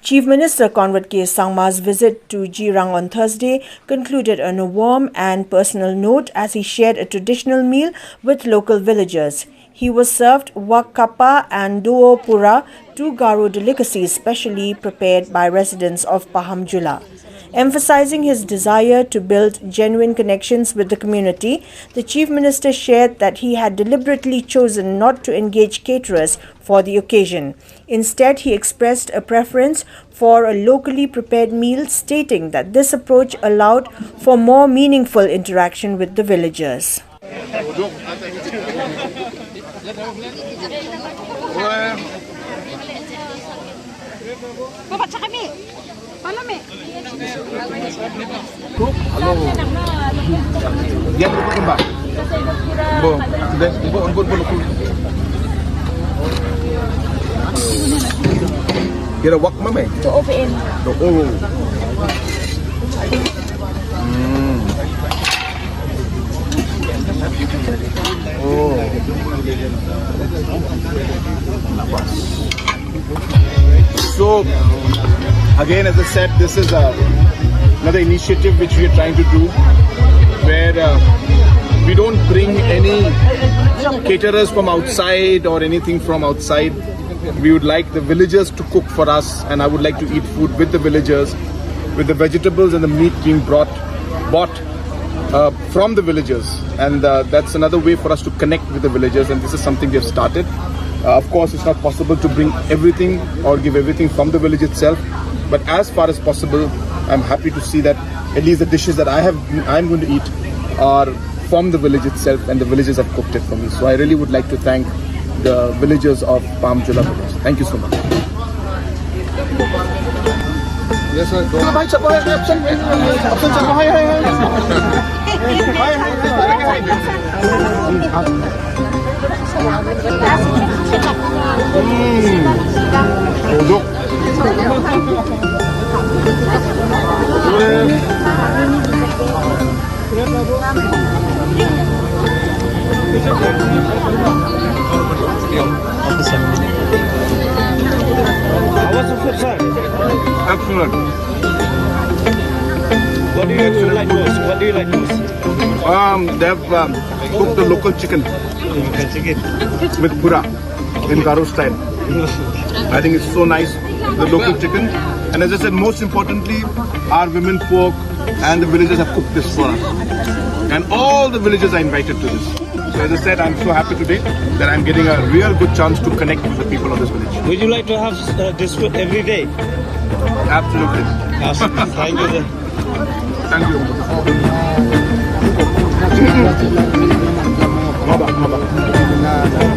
Chief Minister Conrad K. Sangma's visit to Jirang on Thursday concluded on a warm and personal note as he shared a traditional meal with local villagers. He was served wak kapa and duo pura, two Garo delicacies specially prepared by residents of Paham Jula. Emphasizing his desire to build genuine connections with the community, the Chief Minister shared that he had deliberately chosen not to engage caterers for the occasion. Instead, he expressed a preference for a locally prepared meal, stating that this approach allowed for more meaningful interaction with the villagers. Kira wak mame? To open. So, again, as I said, this is another initiative which we are trying to do, where we don't bring any caterers from outside or anything from outside. We would like the villagers to cook for us, and I would like to eat food with the villagers, with the vegetables and the meat being bought from the villagers, and that's another way for us to connect with the villagers, and this is something we have started. Of course, it's not possible to bring everything or give everything from the village itself, but as far as possible, I'm happy to see that at least the dishes that I'm going to eat are from the village itself, and the villagers have cooked it for me. So I really would like to thank the villagers of Paham Jula village. Thank you so much. Yes, sir. How was the food, sir? Excellent. What do you like most? What do you like most? They've cooked the local chicken with pura in Garo style. I think it's so nice, the local chicken. And as I said, most importantly, our women folk and the villagers have cooked this for us. And all the villagers are invited to this. So as I said, I'm so happy today that I'm getting a real good chance to connect with the people of this village. Would you like to have this food every day? Absolutely. Awesome. Thank you, sir. Thank you. Maba.